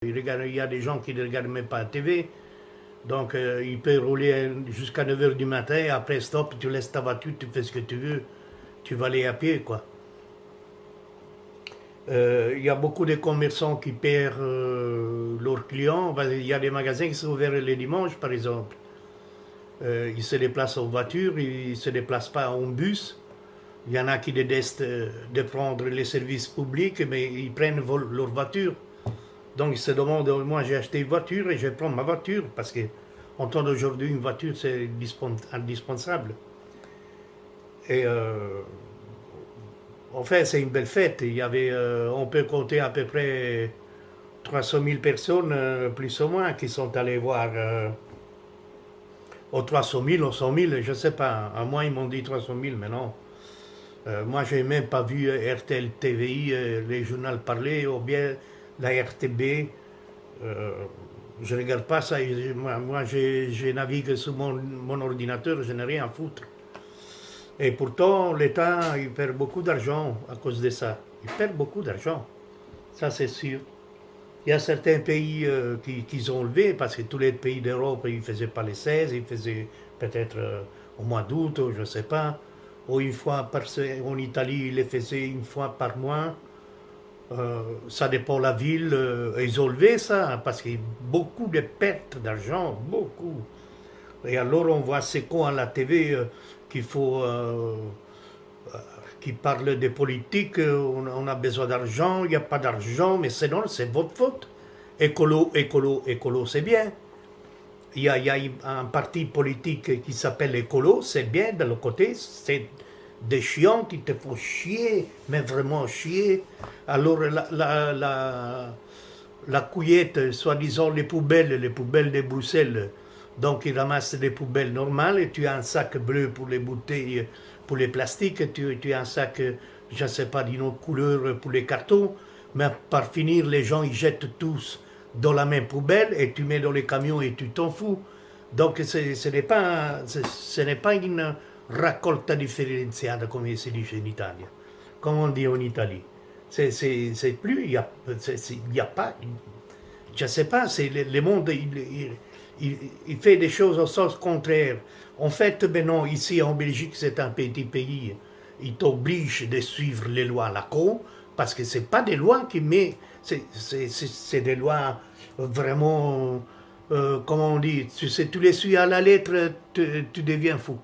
Il y a des gens qui ne regardent même pas la TV. Donc, il peut rouler jusqu'à 9 h du matin. Après, stop, tu laisses ta voiture, tu fais ce que tu veux. Tu vas aller à pied, quoi. Il y a beaucoup de commerçants qui perdent leurs clients. Il y a des magasins qui sont ouverts les dimanches, par exemple. Ils se déplacent en voiture, ils ne se déplacent pas en bus. Il y en a qui détestent de prendre les services publics, mais ils prennent leur voiture. Donc ils se demandent, moi j'ai acheté une voiture et je prends ma voiture, parce que en temps d'aujourd'hui, une voiture c'est indispensable. Et en fait, c'est une belle fête. Il y avait, on peut compter à peu près 300 000 personnes, plus ou moins, qui sont allées voir, aux 300 000, aux 100 000, je ne sais pas. À moi, ils m'ont dit 300 000, mais non. Moi, je n'ai même pas vu RTL TVI, les journaux parler, ou bien la RTB. Je ne regarde pas ça. Moi je navigue sur mon ordinateur, je n'ai rien à foutre. Et pourtant, l'État, il perd beaucoup d'argent à cause de ça. Il perd beaucoup d'argent. Ça, c'est sûr. Il y a certains pays qui ont levé, parce que tous les pays d'Europe, ils ne faisaient pas les 16, ils faisaient peut-être au mois d'août, je ne sais pas. Ou une fois en Italie, ils les faisaient une fois par mois. Ça dépend de la ville. Ils ont levé ça, parce qu'il y a beaucoup de pertes d'argent, beaucoup. Et alors on voit ces cons à la TV qu'il faut, qui parlent de politique, on a besoin d'argent, il n'y a pas d'argent, mais sinon c'est votre faute. Écolo, écolo, écolo, c'est bien. Il y a un parti politique qui s'appelle Écolo, c'est bien de l'autre côté, c'est des chiants qui te font chier, mais vraiment chier. Alors la couillette, soi-disant les poubelles de Bruxelles, donc ils ramassent des poubelles normales, et tu as un sac bleu pour les bouteilles, pour les plastiques, tu as un sac, je ne sais pas, d'une autre couleur pour les cartons, mais par finir, les gens ils jettent tous dans la même poubelle, et tu mets dans les camions et tu t'en fous. Donc ce n'est pas une raccolta differenziata, come si dice in Italia, comme on dit en Italie. C'est plus, il y a pas, je ne sais pas, le monde, il fait des choses au sens contraire. En fait, ben non, ici en Belgique, c'est un petit pays. Il t'oblige de suivre les lois à la con, parce que ce n'est pas des lois qui mettent, c'est des lois vraiment, comment on dit, tu les suis à la lettre, tu deviens fou.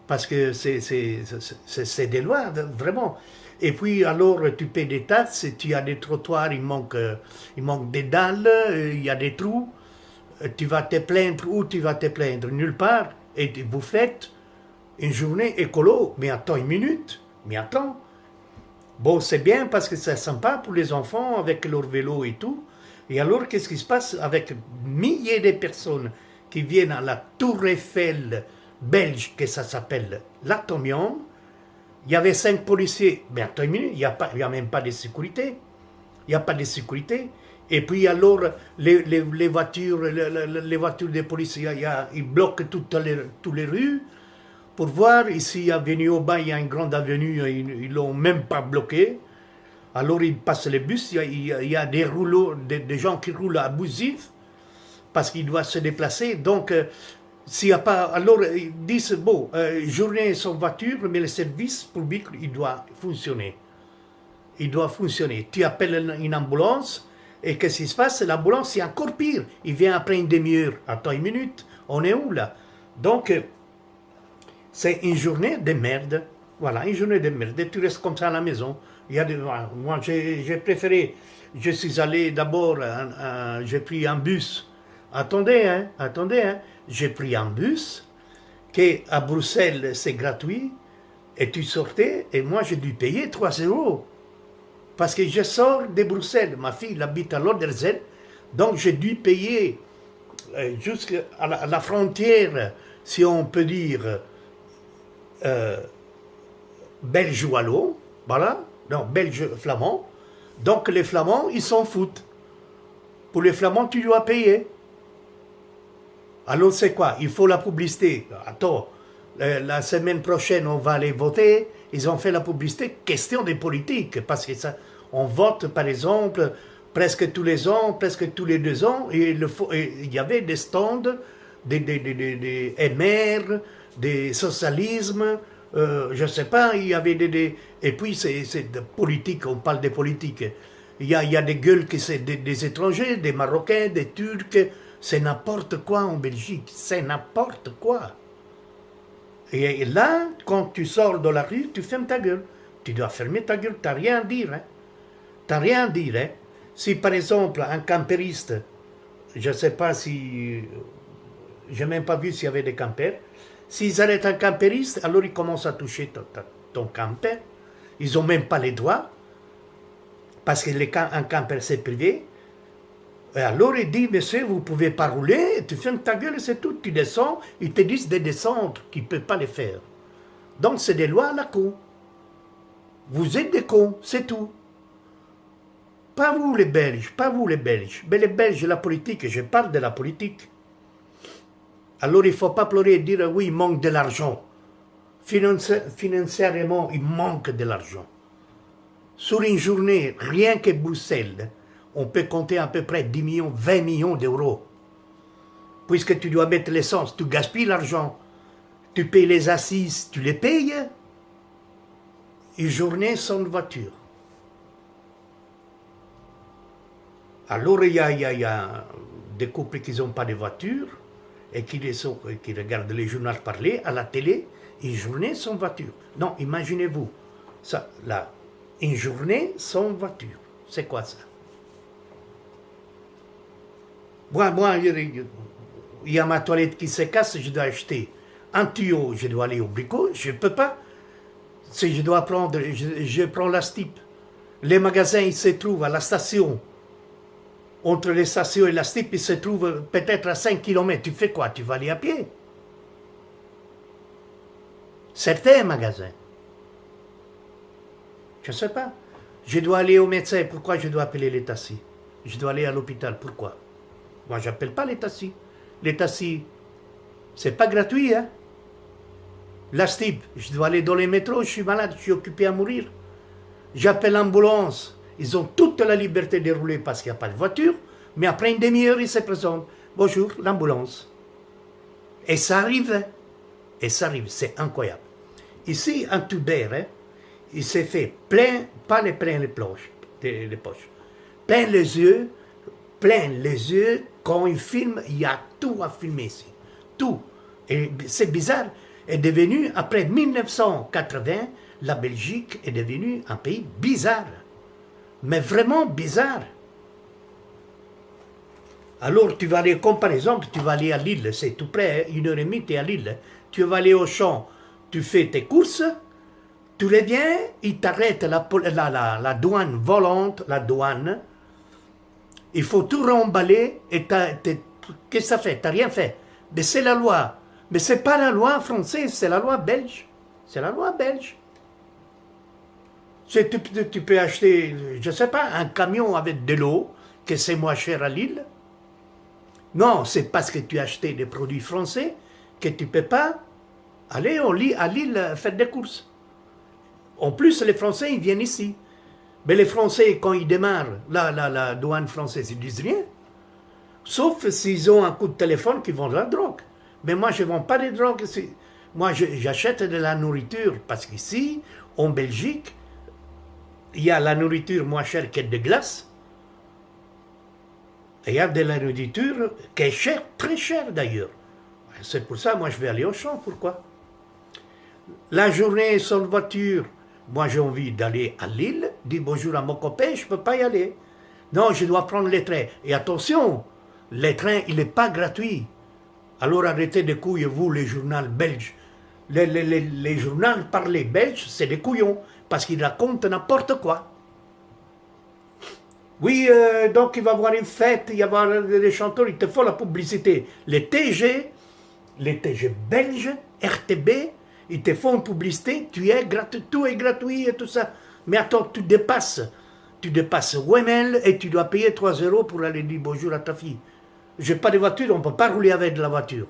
Parce que c'est des lois, vraiment. Et puis, alors, tu paies des taxes, tu as des trottoirs, il manque des dalles, il y a des trous. Tu vas te plaindre, où tu vas te plaindre? Nulle part. Et vous faites une journée écolo. Mais attends une minute, mais attends. Bon, c'est bien parce que c'est sympa pour les enfants avec leur vélo et tout. Et alors, qu'est-ce qui se passe avec milliers de personnes qui viennent à la Tour Eiffel belge, que ça s'appelle l'Atomium? Il y avait 5 policiers. Mais attends une minute, il n'y a même pas de sécurité. Il n'y a pas de sécurité. Et puis alors, les voitures de police, ils bloquent toutes les rues pour voir. Ici, à Avenue-au-Bas, il y a une grande avenue, ils ne l'ont même pas bloquée. Alors, ils passent les bus, il y a des rouleaux, des gens qui roulent abusifs, parce qu'ils doivent se déplacer. Donc, s'il n'y a pas... Alors, ils disent, bon, journée sans voiture, mais le service public, il doit fonctionner. Il doit fonctionner. Tu appelles une ambulance, et qu'est-ce qui se passe? L'ambulance, c'est encore pire. Il vient après une demi-heure. Attends une minute. On est où, là? Donc, c'est une journée de merde. Voilà, une journée de merde. Et tu restes comme ça à la maison. Moi, j'ai préféré... Je suis allé d'abord... j'ai pris un bus. Attendez, hein. J'ai pris un bus, qui à Bruxelles, c'est gratuit. Et tu sortais, et moi, j'ai dû payer 3 €. Parce que je sors de Bruxelles, ma fille habite à L'Oderzen, donc j'ai dû payer jusqu'à la frontière, si on peut dire, belge-wallon, voilà, non, belge-flamand. Donc les Flamands, ils s'en foutent. Pour les Flamands, tu dois payer. Alors c'est quoi? Il faut la publicité. Attends, la semaine prochaine, on va aller voter. Ils ont fait la publicité, question des politiques, parce que ça, on vote, par exemple, presque tous les ans, presque tous les 2 ans, et il y avait des stands, des MR, des socialismes, je ne sais pas, il y avait et puis c'est de politique, on parle des politiques. Il y a des gueules qui c'est des étrangers, des Marocains, des Turcs, c'est n'importe quoi en Belgique, c'est n'importe quoi. Et là, quand tu sors de la rue, tu fermes ta gueule. Tu dois fermer ta gueule, tu n'as rien à dire. Hein. Tu n'as rien à dire. Hein. Si par exemple un campériste, je ne sais pas si, je n'ai même pas vu s'il y avait des campers, s'ils arrêtent un campériste, alors ils commencent à toucher ton camper. Ils n'ont même pas les doigts, parce qu'un camper c'est privé. Et alors il dit, monsieur, vous ne pouvez pas rouler, tu fermes ta gueule et c'est tout. Tu descends, ils te disent de descendre, qu'ils ne peuvent pas les faire. Donc c'est des lois à la con. Vous êtes des cons, c'est tout. Pas vous les Belges, pas vous les Belges. Mais les Belges, la politique, je parle de la politique. Alors il ne faut pas pleurer et dire, oui, il manque de l'argent. Financièrement, il manque de l'argent. Sur une journée, rien que Bruxelles, on peut compter à peu près 10 millions, 20 millions d'euros. Puisque tu dois mettre l'essence, tu gaspilles l'argent. Tu payes les assises, tu les payes. Une journée sans voiture. Alors il y a des couples qui n'ont pas de voiture et qui regardent les journaux parler à la télé, une journée sans voiture. Non, imaginez-vous, ça, là, une journée sans voiture. C'est quoi ça? Moi, il y a ma toilette qui se casse, je dois acheter un tuyau, je dois aller au bricot, je ne peux pas. Si je dois prendre, je prends la STIP. Les magasins, ils se trouvent à la station. Entre les stations et la STIP, ils se trouvent peut-être à 5 km. Tu fais quoi? Tu vas aller à pied. Certains magasins. Je ne sais pas. Je dois aller au médecin. Pourquoi je dois appeler les taxis? Je dois aller à l'hôpital. Pourquoi? Moi, je n'appelle pas les taxis. Les taxis, c'est pas gratuit, hein? La STIP, je dois aller dans les métros, je suis malade, je suis occupé à mourir. J'appelle l'ambulance. Ils ont toute la liberté de rouler parce qu'il n'y a pas de voiture, mais après une demi-heure, ils se présentent. Bonjour, l'ambulance. Et ça arrive. Et ça arrive, c'est incroyable. Ici, un tuber, hein, il s'est fait plein, pas plein les poches, plein les yeux, quand il filme, il y a tout à filmer ici. Tout. Et c'est bizarre. Est devenu, après 1980, la Belgique est devenue un pays bizarre. Mais vraiment bizarre. Alors tu vas aller, comme par exemple, tu vas aller à Lille, c'est tout près, 1h30 tu es à Lille. Tu vas aller au champ, tu fais tes courses, tu reviens, ils t'arrêtent la douane volante, la douane. Il faut tout remballer et qu'est-ce que ça fait? Tu n'as rien fait. Mais c'est la loi. Mais ce n'est pas la loi française, c'est la loi belge. C'est la loi belge. Tu peux acheter, je ne sais pas, un camion avec de l'eau, que c'est moins cher à Lille. Non, c'est parce que tu as acheté des produits français que tu ne peux pas aller à Lille faire des courses. En plus, les Français, ils viennent ici. Mais les Français, quand ils démarrent, la douane française, ils disent rien. Sauf s'ils ont un coup de téléphone qui vendent la drogue. Mais moi, je ne vends pas de drogue ici. Moi, j'achète de la nourriture parce qu'ici, en Belgique, il y a la nourriture moins chère que de glace. Et il y a de la nourriture qui est chère, très chère d'ailleurs. C'est pour ça, moi, je vais aller au champ. Pourquoi? La journée sans voiture, moi, j'ai envie d'aller à Lille, dire bonjour à mon copain, je ne peux pas y aller. Non, je dois prendre les trains. Et attention, les trains, il n'est pas gratuit. Alors arrêtez de couilles, vous, les journaux belges. Les journaux parlés belges, c'est des couillons, parce qu'ils racontent n'importe quoi. Oui, donc il va y avoir une fête, il va y avoir des chanteurs, il te faut la publicité. Les TG belges, RTB, ils te font une publicité, tout est gratuit et tout ça. Mais attends, tu dépasses Wemel et tu dois payer 3 € pour aller dire bonjour à ta fille. J'ai pas de voiture, on ne peut pas rouler avec de la voiture.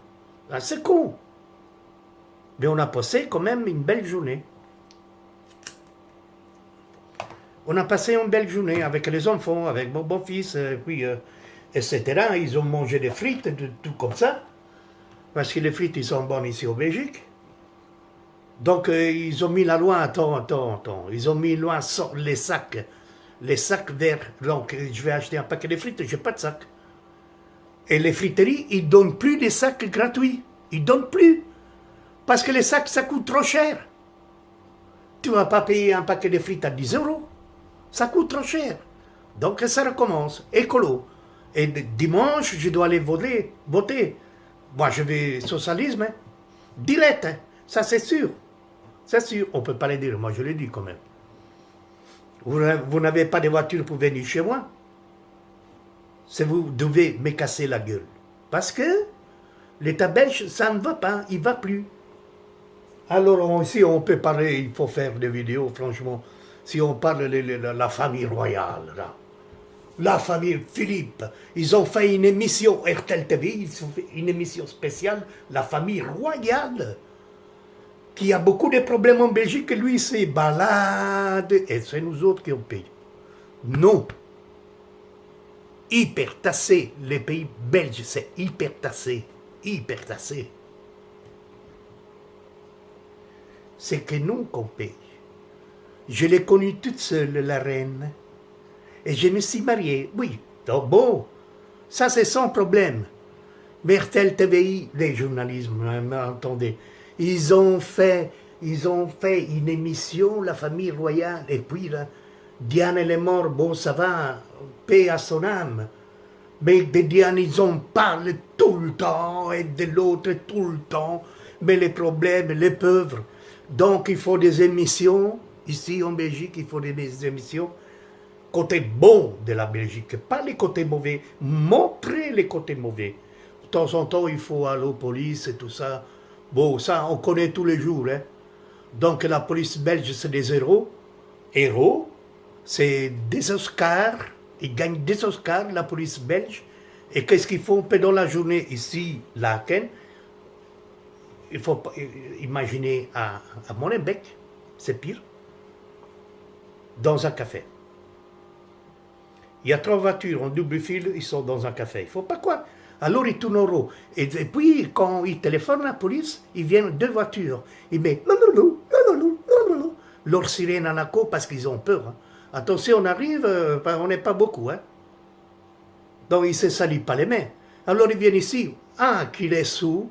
Ah, c'est con. Mais on a passé quand même une belle journée. On a passé une belle journée avec les enfants, avec mon beau-fils, puis, etc. Ils ont mangé des frites, tout comme ça. Parce que les frites, ils sont bonnes ici au Belgique. Donc, ils ont mis la loi, attends. Ils ont mis la loi sur les sacs verts. Donc, je vais acheter un paquet de frites, j'ai pas de sac. Et les friteries, ils donnent plus des sacs gratuits. Ils donnent plus. Parce que les sacs, ça coûte trop cher. Tu vas pas payer un paquet de frites à 10 euros. Ça coûte trop cher. Donc, ça recommence. Écolo. Et dimanche, je dois aller voter. Moi, je vais socialisme. Hein. Direct. Hein. Ça, c'est sûr. C'est sûr. On ne peut pas le dire. Moi, je le dis quand même. Vous n'avez pas de voiture pour venir chez moi. C'est vous devez me casser la gueule. Parce que l'État belge, ça ne va pas. Il ne va plus. Alors, si on peut parler, il faut faire des vidéos, franchement. Si on parle de la famille royale, là. La famille Philippe, ils ont fait une émission, RTL TV, ils ont fait une émission spéciale, la famille royale, qui a beaucoup de problèmes en Belgique, lui, il se balade, et c'est nous autres qui on paye. Non. Hyper tassé, les pays belges, c'est hyper tassé, hyper tassé. C'est que nous qu'on paye. Je l'ai connue toute seule, la reine. Et je me suis marié, oui, donc bon, ça c'est sans problème. Mais RTL TVI, les journalistes, attendez, ils ont fait une émission, la famille royale, et puis là, Diane elle est morte, bon ça va, paix à son âme. Mais de Diane, ils en parlent tout le temps, et de l'autre tout le temps, mais les problèmes, les pauvres. Donc il faut des émissions, ici en Belgique, il faut des émissions, côté bon de la Belgique, pas les côtés mauvais, montrer les côtés mauvais. De temps en temps, il faut aller aux police et tout ça. Bon, ça, on connaît tous les jours. Hein. Donc, la police belge, c'est des héros. Héros, c'est des Oscars. Ils gagnent des Oscars, la police belge. Et qu'est-ce qu'ils font pendant la journée ici, là, à Ken? Il faut imaginer à Molenbeek, c'est pire, dans un café. Il y a 3 voitures en double fil, ils sont dans un café. Il ne faut pas quoi. Alors ils tournent en rond. Et puis, quand ils téléphonent à la police, ils viennent 2 voitures. Ils mettent leur sirène en accord parce qu'ils ont peur. Hein. Attention, on arrive, on n'est pas beaucoup. Hein. Donc ils ne se salissent pas les mains. Alors ils viennent ici. Qu'il est sous,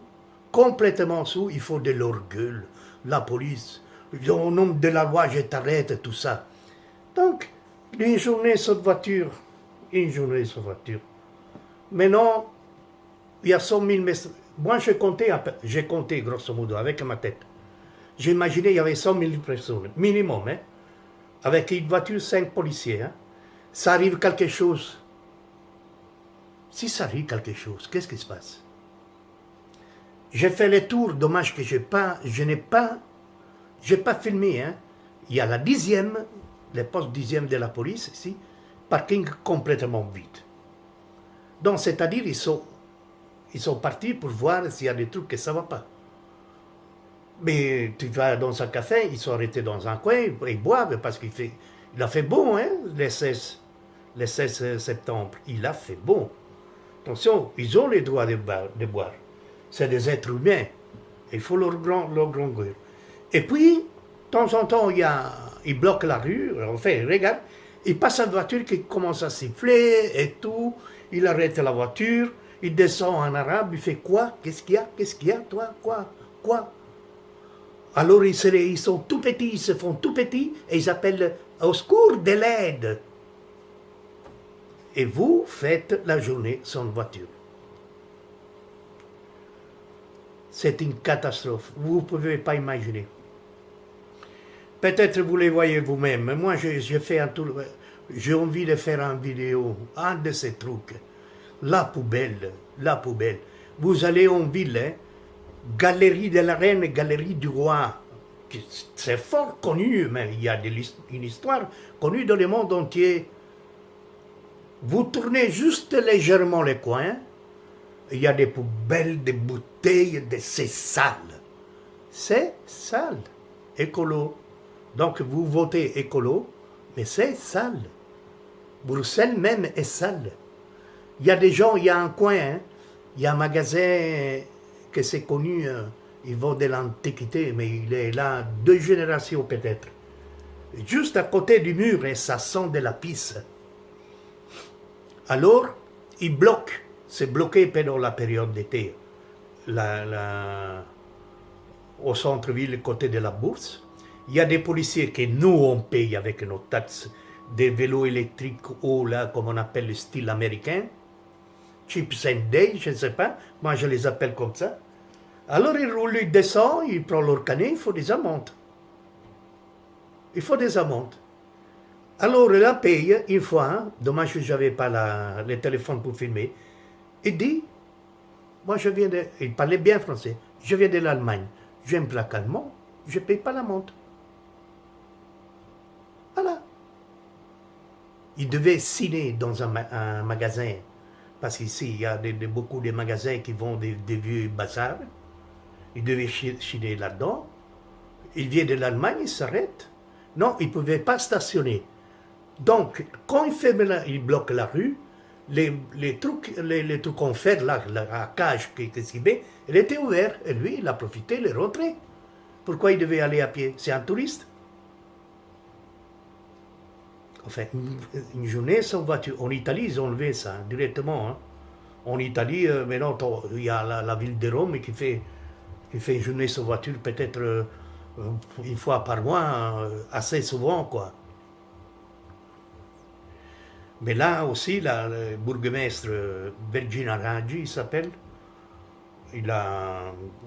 complètement sous, il faut de l'orgueil. La police, au nom de la loi, je t'arrête, tout ça. Donc, une journée sur voiture, Maintenant, il y a 100 000 messages. Moi, j'ai compté grosso modo avec ma tête. J'ai imaginé il y avait 100 000 personnes, minimum, hein, avec une voiture, 5 policiers. Hein. Ça arrive quelque chose. Si ça arrive quelque chose, qu'est-ce qui se passe? J'ai fait le tour, dommage que je n'ai pas filmé. Hein. Il y a la 10e, le poste 10e de la police ici, parking complètement vide. Donc, c'est-à-dire, ils sont partis pour voir s'il y a des trucs que ça ne va pas. Mais tu vas dans un café, ils sont arrêtés dans un coin, ils boivent parce il a fait bon, hein, le 16 septembre. Il a fait bon. Attention, ils ont le droit de boire. C'est des êtres humains. Il faut leur grandeur. Et puis, de temps en temps, ils bloquent la rue, enfin, ils regardent, il passe une voiture qui commence à siffler et tout, il arrête la voiture, il descend en arabe, il fait quoi? Qu'est-ce qu'il y a, toi? Quoi? Alors ils sont tout petits, ils se font tout petits et ils appellent au secours de l'aide. Et vous faites la journée sans voiture. C'est une catastrophe, vous ne pouvez pas imaginer. Peut-être vous les voyez vous-même, mais moi j'ai envie de faire une vidéo, un de ces trucs. La poubelle. Vous allez en ville, hein, Galerie de la Reine, Galerie du Roi. C'est fort connu, mais il y a une histoire connue dans le monde entier. Vous tournez juste légèrement les coins, il y a des poubelles, des bouteilles, c'est sale. C'est sale. Écolo. Donc vous votez écolo, Mais c'est sale. Bruxelles même est sale. Il y a des gens, il y a un coin, hein, il y a un magasin que c'est connu, il vend de l'antiquité, mais il est là 2 générations peut-être. Juste à côté du mur, et ça sent de la pisse. Alors, il bloque, c'est bloqué pendant la période d'été, au centre-ville, côté de la bourse. Il y a des policiers que nous, on paye avec nos taxes, des vélos électriques hauts, là, comme on appelle le style américain, Chips and Day, je ne sais pas, moi je les appelle comme ça. Alors ils roulent, ils descendent, ils prennent leur canet, il faut des amendes. Il faut des amendes. Alors il la paye une fois, hein, dommage que je n'avais pas le téléphone pour filmer, il dit, moi je viens de, il parlait bien français, je viens de l'Allemagne, j'ai un plaque allemand, je ne paye pas l'amende. Voilà. Il devait signer dans un magasin, parce qu'ici il y a beaucoup de magasins qui vendent des vieux bazars, il devait chiner là-dedans, il vient de l'Allemagne, il s'arrête, non, il ne pouvait pas stationner. Donc, quand il bloque la rue, les trucs en fer, la cage qu'il met, elle était ouverte. Et lui, il a profité, il est rentré. Pourquoi il devait aller à pied? C'est un touriste. Enfin, une journée sans voiture. En Italie, ils ont enlevé ça directement. Hein. En Italie, maintenant, il y a la ville de Rome qui fait une journée sans voiture peut-être une fois par mois, assez souvent, quoi. Mais là aussi, le bourgmestre Virgin Raggi, il s'appelle,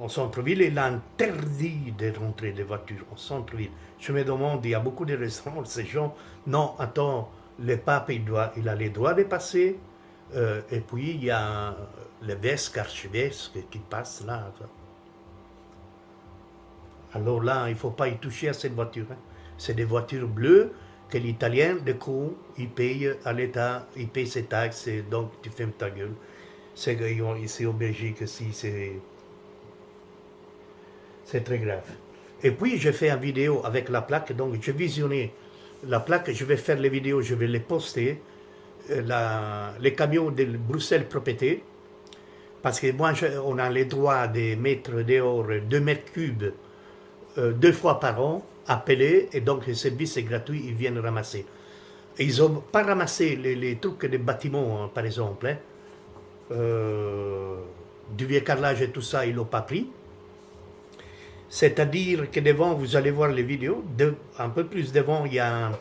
au centre-ville, il a interdit de rentrer des voitures au centre-ville. Je me demande, il y a beaucoup de restaurants, ces gens, non, attends, le pape, il a les droits de passer, et puis il y a l'évêque, archevêque qui passe là. Alors là, il ne faut pas y toucher à cette voiture. Hein. C'est des voitures bleues, que l'Italien, du coup, il paye à l'État, il paye ses taxes, et donc tu fermes ta gueule. C'est ici au Belgique, c'est très grave. Et puis, j'ai fait une vidéo avec la plaque, donc j'ai visionné la plaque, je vais faire les vidéos, je vais les poster, les camions de Bruxelles Propriété, parce que moi, on a le droit de mettre dehors 2 mètres cubes 2 fois par an, appelés, et donc le service est gratuit, ils viennent ramasser. Et ils n'ont pas ramassé les trucs des bâtiments, hein, par exemple. Hein. Du vieux carrelage et tout ça, ils ne l'ont pas pris. C'est-à-dire que devant, vous allez voir les vidéos, un peu plus devant, il y a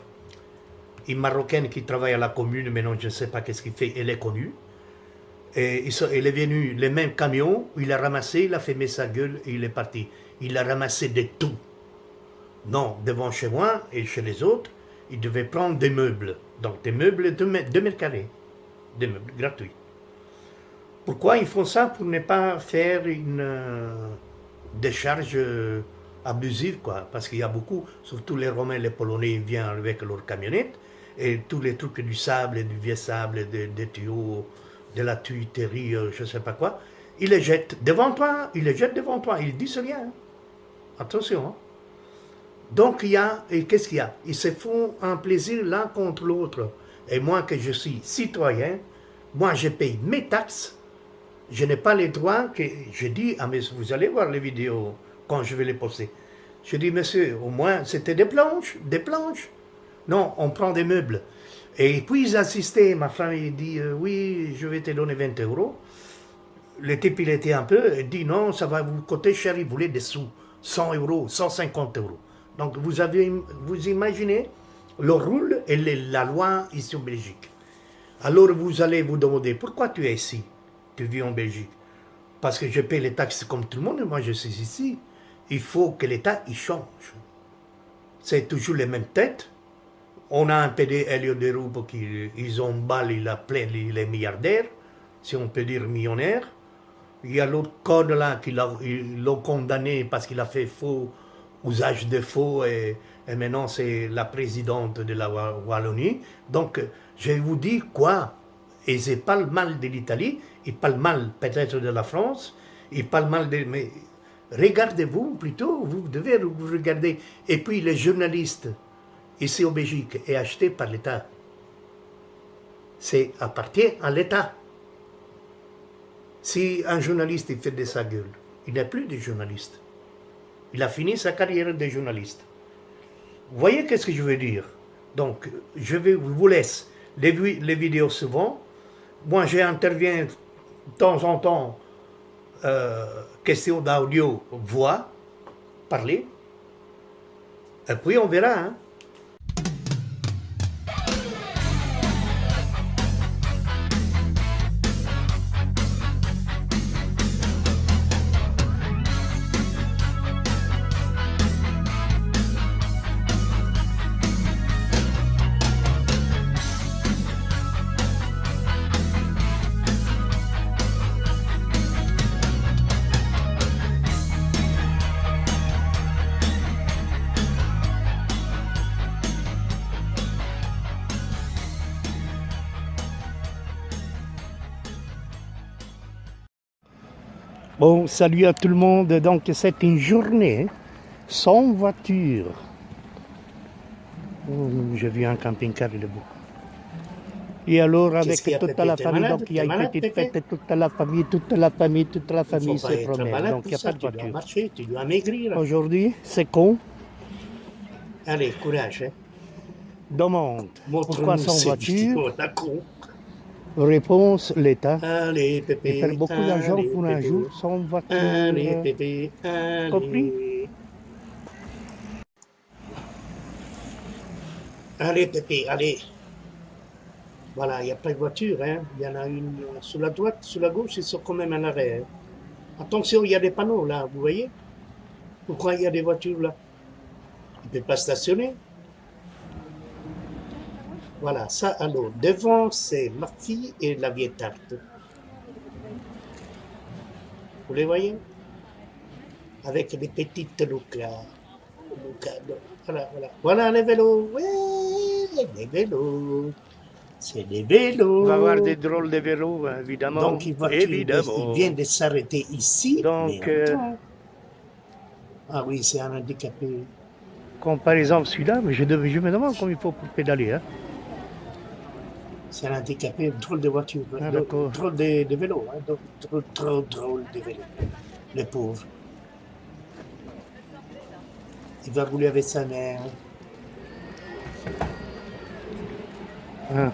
une Marocaine qui travaille à la commune, mais non, je ne sais pas qu'est-ce qu'il fait, elle est connue. Et il est venu, le même camion, il a ramassé, il a fermé sa gueule et il est parti. Il a ramassé de tout. Non, devant chez moi et chez les autres, il devait prendre des meubles. Donc des meubles de 2 mètres carrés. Des meubles gratuits. Pourquoi ils font ça? Pour ne pas faire une décharge abusive, quoi. Parce qu'il y a beaucoup, surtout les Romains, les Polonais, ils viennent avec leurs camionnettes, et tous les trucs du sable, du vieux sable, des tuyaux, de la tuyauterie, je ne sais pas quoi, ils les jettent devant toi, ils les jettent devant toi, ils disent rien. Hein. Attention. Hein. Donc il y a, et qu'est-ce qu'il y a? Ils se font un plaisir l'un contre l'autre. Et moi que je suis citoyen, moi je paye mes taxes, je n'ai pas les droits que je dis à mes, vous allez voir les vidéos quand je vais les poster. Je dis, monsieur, au moins c'était des planches. Non, on prend des meubles. Et puis ils insistaient, ma femme il dit, oui, je vais te donner 20 €. Le type il était un peu, il dit, non, ça va vous coûter cher, il voulait des sous, 100 €, 150 €. Donc vous imaginez le rôle et la loi ici en Belgique. Alors vous allez vous demander, pourquoi tu es ici? Tu vis en Belgique. Parce que je paie les taxes comme tout le monde, moi je suis ici. Il faut que l'État y change. C'est toujours les mêmes têtes. On a un PD, Elliot Deroux, qui ils ont balle, il a plein les milliardaires, si on peut dire millionnaires. Il y a l'autre code là qui l'ont condamné parce qu'il a fait faux usage de faux et maintenant c'est la présidente de la Wallonie. Donc je vous dis quoi? Et ils parlent mal de l'Italie, ils parlent mal peut-être de la France, ils parlent mal de... Mais regardez-vous plutôt, vous devez vous regarder. Et puis les journalistes, ici au Belgique, est acheté par l'État. C'est appartient à l'État. Si un journaliste il fait de sa gueule, il n'est plus de journaliste. Il a fini sa carrière de journaliste. Vous voyez qu'est-ce que je veux dire? Donc, je vous laisse les vidéos souvent. Moi, j'interviens de temps en temps, question d'audio, voix, parler. Et puis on verra. Hein. Bon, salut à tout le monde. Donc, c'est une journée sans voiture. J'ai vu un camping-car debout. Et alors, avec toute la famille, donc il y a une petite fête, toute la famille se promène. Donc, il n'y a pas de voiture. Tu dois marcher, tu dois maigrir. Aujourd'hui, c'est con. Allez, courage. Hein. Demande pourquoi sans voiture. Con. Réponse, l'État. Allez, Pépé. Il perd beaucoup d'argent pour un jour sans voiture. Allez, Pépé. Allez. Compris? Allez, Pépé, allez. Voilà, il n'y a pas de voiture. Hein. Il y en a une sur la droite, sur la gauche, ils sont quand même à l'arrêt. Hein. Attention, il y a des panneaux là, vous voyez? Pourquoi il y a des voitures là? Il ne peut pas stationner. Voilà, ça, alors, devant, c'est ma fille et la vieille tarte. Vous les voyez? Avec les petites louques là. Voilà, voilà. Voilà les vélos. Ouais, les vélos. C'est des vélos. On va avoir des drôles de vélos, évidemment. Donc, il vient de s'arrêter ici. Donc, ah oui, c'est un handicapé. Comme par exemple celui-là, mais je me demande comment il faut pour pédaler. Hein. C'est un handicapé, drôle de voiture, drôle de vélo, hein, drôle de vélo, le pauvre. Il va rouler avec sa mère. Ah.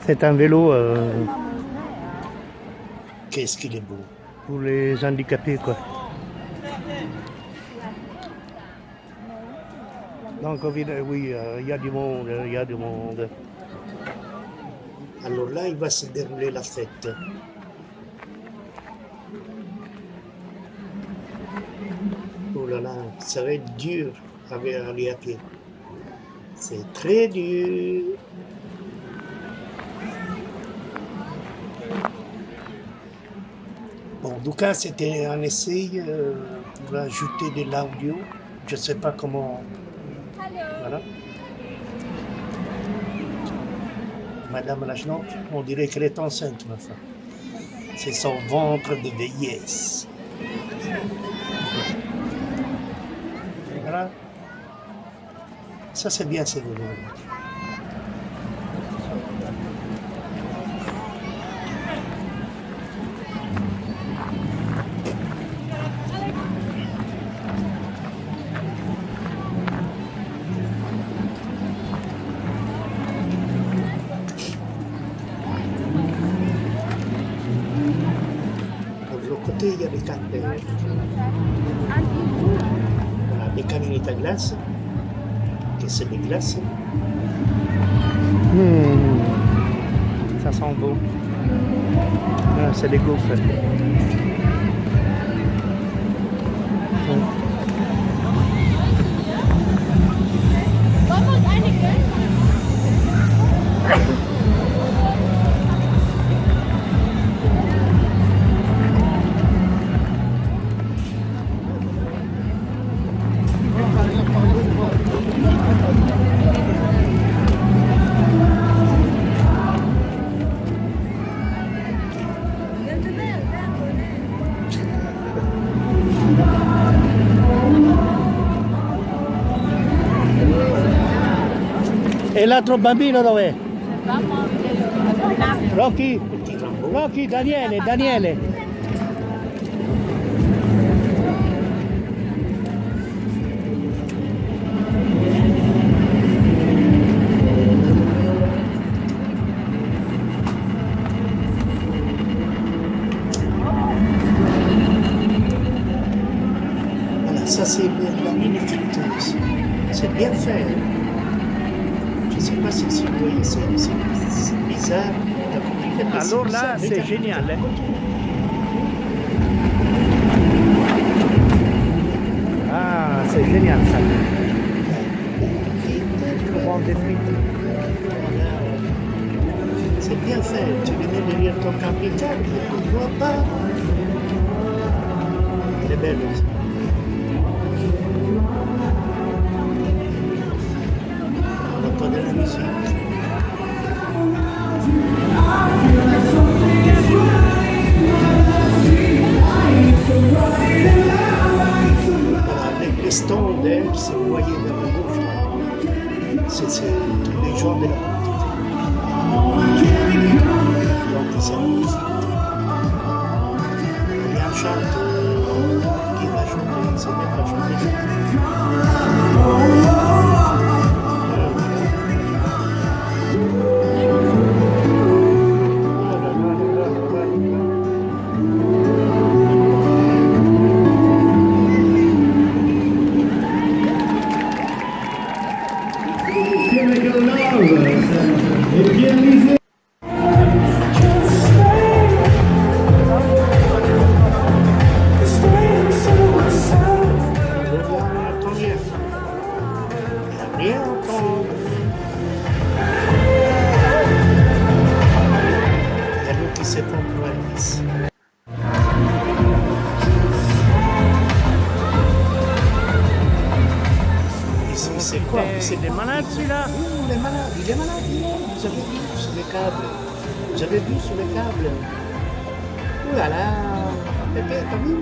C'est un vélo Qu'est-ce qu'il est beau. Pour les handicapés, quoi. Donc, oui, il y a du monde, il y a du monde. Alors là, il va se dérouler la fête. Oh là là, ça va être dur à aller à pied. C'est très dur. Bon, en tout cas, c'était un essai pour ajouter de l'audio. Je ne sais pas comment... Voilà. Madame Lachenot, on dirait qu'elle est enceinte, ma femme. C'est son ventre de vieillesse. Voilà. Ça, c'est bien, ces vélos. Côté, il y a des cannes, voilà, des canines à glace, que c'est des glaces. Ça sent beau. Ah, c'est des gaufres. E l'altro bambino dov'è? Vamos, Rocky? Petit Rambo. Rocky, Daniele, Daniele. Voilà, ça c'est la mini friteuse. C'est bien fait. Je ne sais pas si vous voyez, c'est bizarre. T'as compris que c'est Alors là, bizarre, c'est regarde. génial. Hein? Ah, c'est génial ça. Je prends des frites. Voilà. C'est bien fait. Tu les mets derrière ton camping-car, on ne voit pas. Elle est belle aussi. On entend de la musique. Voilà, les stands, hein, si vous voyez vers la gauche, là, c'est tous les gens de la quantité. Donc, ils s'amusent. Il y a un chanteur qui va chanter, il se met à chanter. Chemical Love et Pierre Lisée. Rien entendre. Il y a l'eau qui s'effondre pour la vis. Ici, c'est quoi? C'est des malades celui-là? Il est malade, il est malade. Vous avez vu sur les câbles. Vous avez vu sur les câbles. Ouh là là. Pépé, t'as vu?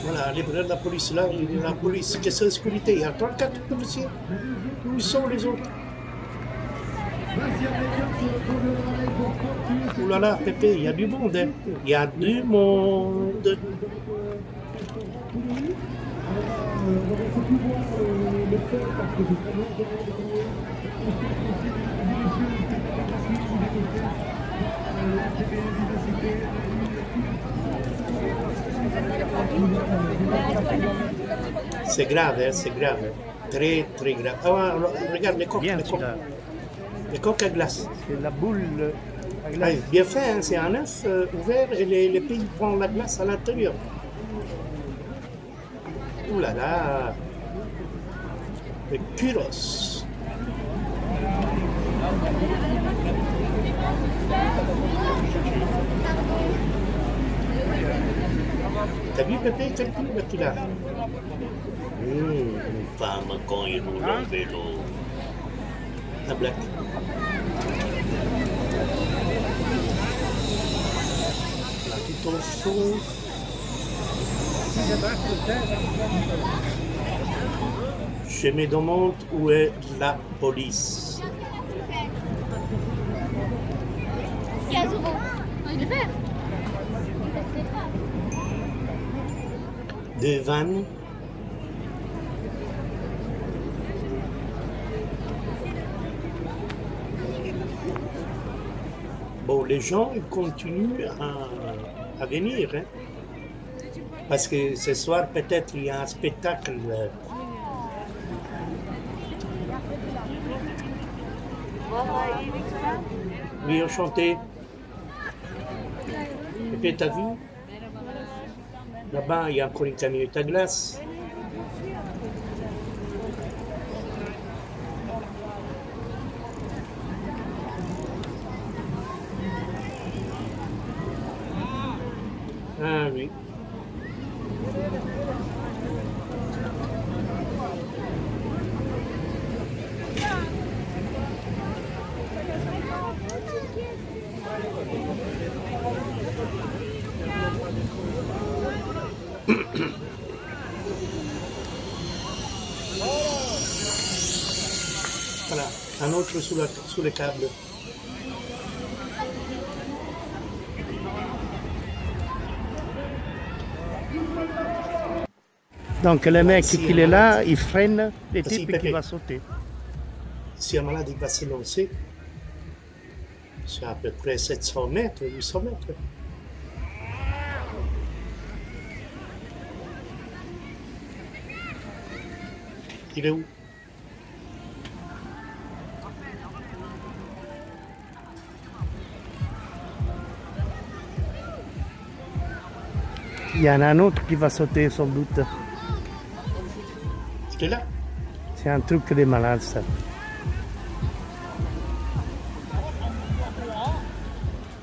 Voilà, les bras de la police là, il y a la police, qu'est-ce que c'est la sécurité? Il y a 34 policiers. Où sont les autres? Ouh là là, Pépé, il y a du monde, hein. Il y a du monde. C'est grave, hein, c'est grave. Très, très grave. Ah, ouais, regarde les coques, Bien les coques. celui-là. Les coques à glace. C'est la boule à Ah, glace. bien fait, hein, c'est un œuf ouvert et les filles prennent la glace à l'intérieur. Ouh là là. Le gyros. T'as vu Pépé, quel coup qu'il a? Une femme quand il roule en vélo. La blague. Là, tout au fond. Je me demande où est la police. Gazebo. Il est vert. Deux vannes. Bon, les gens ils continuent à venir, hein, parce que ce soir peut-être il y a un spectacle. Oui, enchanté. Et puis t'as vu? Là-bas, il y a encore une camionnette à glace. Ah oui. autre sous le câble. Donc le mec Si qui un est là, malade, il freine le Vas-y, type qui Pépé. va sauter. Si un malade il va s'élancer, c'est à peu près 700 mètres, 800 mètres. Il est où? Il y en a un autre qui va sauter sans doute. Il est là. C'est un truc des malades ça.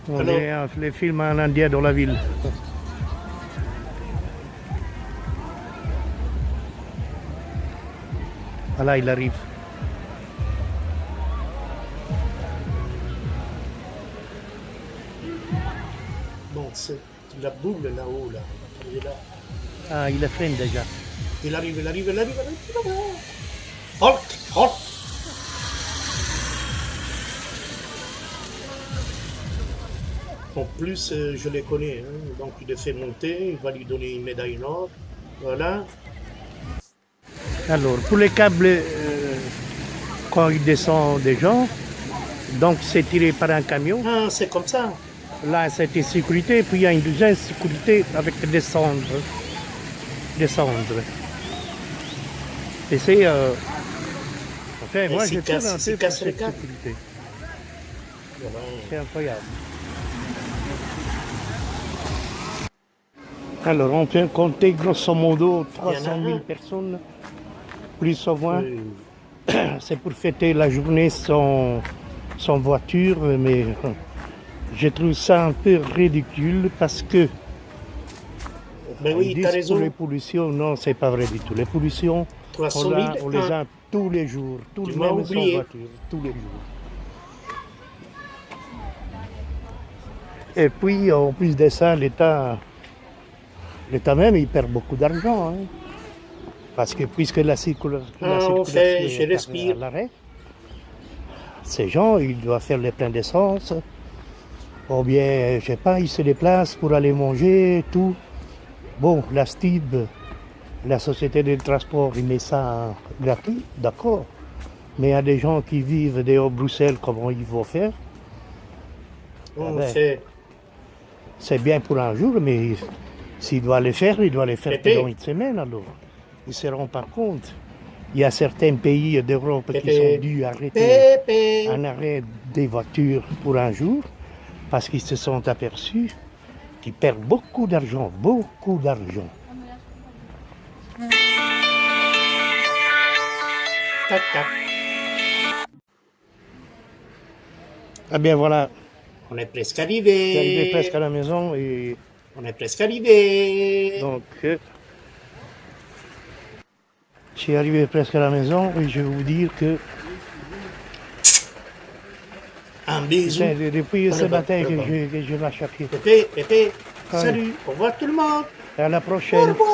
On Alors- est les films en indien dans la ville. Voilà, il arrive. Bon, c'est la boule là-haut, là. Il est là. Ah, il freine déjà. Il arrive, il arrive, il arrive, il arrive. Halt, halt. En plus, je les connais, hein. Donc il le fait monter, il va lui donner une médaille d'or. Voilà. Alors, pour les câbles, quand il descend des gens, donc c'est tiré par un camion. Ah, c'est comme ça. Là, c'était sécurité, puis il y a une deuxième sécurité avec descendre. Descendre. Et c'est. Enfin, moi, s'il j'ai toujours casse- un s'il peu pour casse le cette câble. sécurité. Voilà. C'est incroyable. Alors, on peut compter grosso modo 300 000 un. personnes, plus ou moins. Oui. C'est pour fêter la journée sans voiture, mais je trouve ça un peu ridicule parce que Mais ils oui, disent t'as pour raison. les pollutions, non, c'est pas vrai du tout. Les pollutions, 300 on, 000, on les hein. a tous les jours, tout Tu le m'as même sans oublié. voiture, tous les jours. Et puis, en plus de ça, l'État même, il perd beaucoup d'argent. Hein. Parce que puisque la circulation on fait, je est respire. à l'arrêt, ces gens, ils doivent faire les pleins d'essence. Ou bien, je sais pas, ils se déplacent pour aller manger, tout. Bon, la STIB, la société de transport, il met ça gratuit, d'accord. Mais il y a des gens qui vivent dehors Bruxelles, comment ils vont faire? On ben, fait. C'est bien pour un jour, mais s'il doit les faire, il doit les faire Pépé. pendant une semaine alors. Ils ne se rendent pas compte. Il y a certains pays d'Europe qui Pépé. sont dû arrêter Pépé. un arrêt des voitures pour un jour parce qu'ils se sont aperçus qu'ils perdent beaucoup d'argent, beaucoup d'argent. Tac, tac. Ah bien voilà, On est presque je suis arrivé arrivé. presque à la maison et On est presque arrivé. donc je suis arrivé presque à la maison et je vais vous dire que Un bisou. depuis ce Allez, matin bon. que je marche à pied. Pépé, Pépé. Allez. Salut. Au revoir tout le monde. À la Au prochaine. revoir.